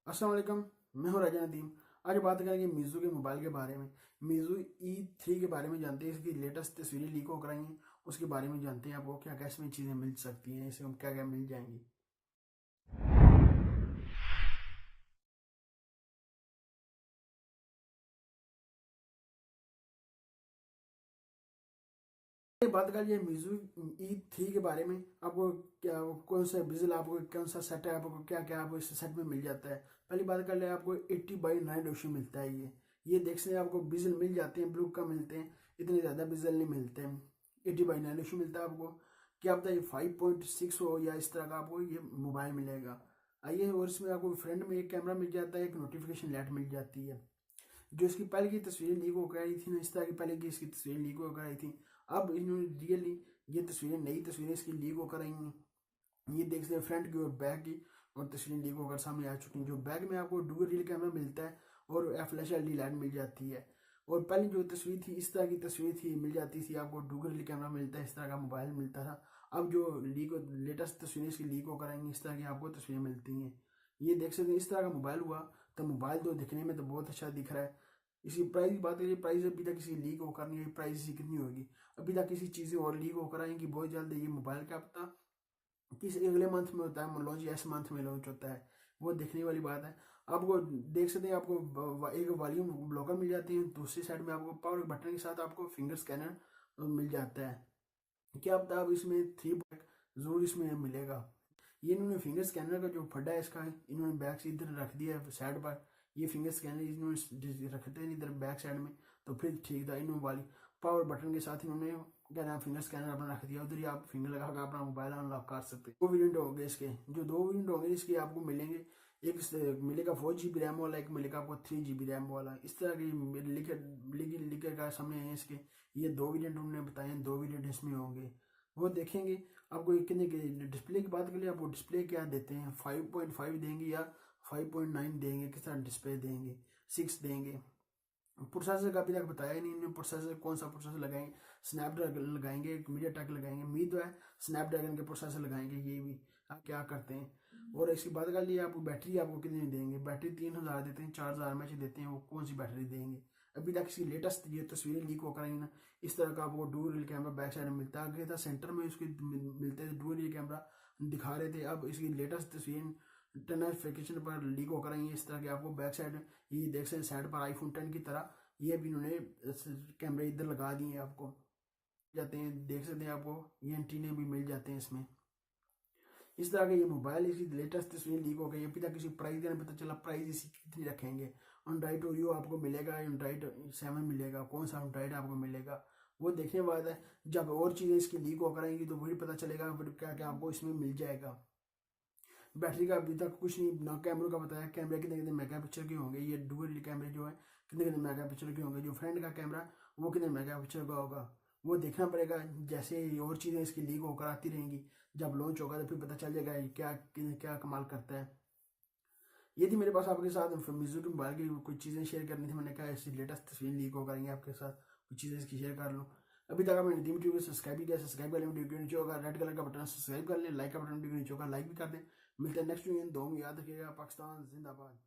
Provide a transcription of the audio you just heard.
अस्सलाम वालेकुम। मैं हूं राजा नदीम। आज बात करेंगे मीज़ो के मोबाइल के बारे में। मीज़ो E3 के बारे में जानते हैं। इसकी लेटेस्ट तस्वीरें लीक होकर आई हैं, उसके बारे में जानते हैं आपको क्या क्या इसमें चीज़ें मिल सकती हैं, इसमें क्या क्या मिल जाएंगी। बात करिए मीज़ो E3 के बारे में। आपको क्या कौन सा बिजल, आपको कौन सा सेट है, आपको क्या क्या आपको इस सेट में मिल जाता है। पहली बात कर ले, आपको 80/9 रेशियो मिलता है। ये देख सकते हैं, आपको बिजल मिल जाते हैं, ब्लू का मिलते हैं, इतने ज़्यादा बिजल नहीं मिलते हैं। 80/9 रेशियो मिलता है आपको। क्या पता ये 5.6 हो या इस तरह का आपको ये मोबाइल मिलेगा। आइए, और इसमें आपको फ्रंट में एक कैमरा मिल जाता है, एक नोटिफिकेशन लाइट मिल जाती है। जो इसकी पहले की तस्वीरें लीक होकर आई थी ना, इस तरह की पहले की इसकी तस्वीरें लीक होकर आई थी। अब इन्होंने रियली ये तस्वीरें, नई तस्वीरें इसकी लीक होकर आई हैं। ये देख सकते हैं फ्रंट की और बैक की, और तस्वीरें लीक होकर सामने आ चुकी हैं। जो बैक में आपको डुअल रियल कैमरा मिलता है और फ्लैश एलईडी लाइट मिल जाती है। और पहले जो तस्वीर थी, इस तरह की तस्वीर थी, मिल जाती थी आपको डुअल रियल कैमरा मिलता है, इस तरह का मोबाइल मिलता था। अब जो लीक लेटेस्ट तस्वीरें इसकी लीक होकर आएंगी, इस तरह की आपको तस्वीरें मिलती हैं। ये देख सकते हैं, इस तरह का मोबाइल हुआ। तो मोबाइल तो दिखने में तो बहुत अच्छा दिख रहा है। इसकी प्राइस की बात करिए, प्राइस अभी तक किसी लीक होकर नहीं आई। प्राइस इसकी कितनी होगी, अभी तक किसी चीज़ें और लीक होकर आएंगी बहुत जल्द। ये मोबाइल क्या पता किस अगले मंथ में होता है, मान लो जी इस मंथ में लॉन्च होता है, वो देखने वाली बात है। आपको देख सकते हैं, आपको एक वॉल्यूम ब्लॉकर मिल जाती है, दूसरी साइड में आपको पावर बटन के साथ आपको फिंगर स्कैनर मिल जाता है। क्या पता अब इसमें 3 जरूर इसमें मिलेगा। ये इन्होंने फिंगर स्कैनर का जो फड्डा है इसका, इन्होंने बैक से इधर रख दिया है साइड पर। ये फिंगर स्कैनर इन्होंने रखते हैं इधर बैक साइड में, तो फिर ठीक था। इन्होंने वाली पावर बटन के साथ इन्होंने क्या नाम फिंगर स्कैनर अपना रख दिया, उधर ही आप फिंगर लगा कर अपना मोबाइल अनलॉक कर सकते हैं। दो वेरिएंट होंगे इसके, जो दो वेरिएंट होंगे इसके आपको मिलेंगे। एक मिलेगा 4 GB रैम वाला, एक मिलेगा आपको 3 GB रैम वाला। इस तरह की लिखे का सामने है इसके। ये दो वेरिएंट उन्होंने बताए हैं, दो वेरिएंट इसमें होंगे, वो देखेंगे। आपको कितने के डिस्प्ले की बात करिए, आपको डिस्प्ले क्या देते हैं, 5.5 देंगे या 5.9 देंगे, किस तरह डिस्प्ले देंगे, 6 देंगे। प्रोसेसर का अभी तक बताया ही नहीं इन्होंने, प्रोसेसर कौन सा प्रोसेसर लगाएंगे। स्नैपड्रैगन लगाएंगे, मीडिया टेक लगाएंगे, उम्मीद है स्नैपड्रैगन के प्रोसेसर लगाएंगे। ये भी आप क्या करते हैं। और इसकी बात कर लिए, आपको बैटरी आपको कितनी देंगे। बैटरी 3000 देते हैं, 4000 mAh देते हैं, वो कौन सी बैटरी देंगे। अभी तक इसकी लेटेस्ट ये तस्वीरें लीक होकर आई ना, इस तरह का आपको dual real camera back side में मिलता है। आगे था सेंटर में उसके मिलते थे डुअल रियल कैमरा दिखा रहे थे। अब इसकी लेटेस्ट तस्वीरें नोटिफिकेशन पर लीक होकर आई है, इस तरह के आपको बैक साइड ये देख सकते हैं, साइड पर iPhone 10 की तरह ये भी इन्होंने कैमरे इधर लगा दिए हैं। आपको जाते हैं, देख सकते हैं, आपको ये एंटीने भी मिल जाते हैं इसमें। इस तरह का ये मोबाइल, इसकी लेटेस्ट तस्वीर लीक हो गई। अभी तक किसी प्राइस का नहीं पता चला, प्राइस इसी कितनी रखेंगे। एंड्रॉइड ओरियो आपको मिलेगा, एंड्रॉइड 7 मिलेगा, कौन सा एंड्रॉइड आपको मिलेगा वो देखने बाद है। जब और चीज़ें इसकी लीक होकर आएंगी तो वही पता चलेगा फिर क्या क्या आपको इसमें मिल जाएगा। बैटरी का अभी तक कुछ नहीं ना, कैमरों का बताया, कैमरे कितने कितने मेगापिक्सल के होंगे। ये डुअल कैमरे जो है कितने कितने मेगापिक्सल के होंगे। जो फ्रंट का कैमरा वो कितने मेगापिक्सल का होगा, वो देखना पड़ेगा। जैसे और चीज़ें इसकी लीक होकर आती रहेंगी, जब लॉन्च होगा तो फिर पता चल जाएगा ये क्या क्या कमाल करता है। ये थी मेरे पास आपके साथ मीज़ो के मोबाइल की कुछ चीज़ें शेयर करनी थी। मैंने कहा ऐसी लेटेस्ट तस्वीर लीक हो करेंगे आपके साथ, कुछ चीज़ें इसकी शेयर कर लूँ। अभी तक आपने नदीम टीवी को सब्सक्राइब भी किया, सब्सक्राइब कर लें, वीडियो के नीचे होगा रेड कलर का बटन, सब्सक्राइब कर लें। लाइक का बटन वीडियो के नीचे होगा, लाइक भी कर दें। मिलते हैं नेक्स्ट वीडियो, दो में याद रखिएगा। पाकिस्तान जिंदाबाद।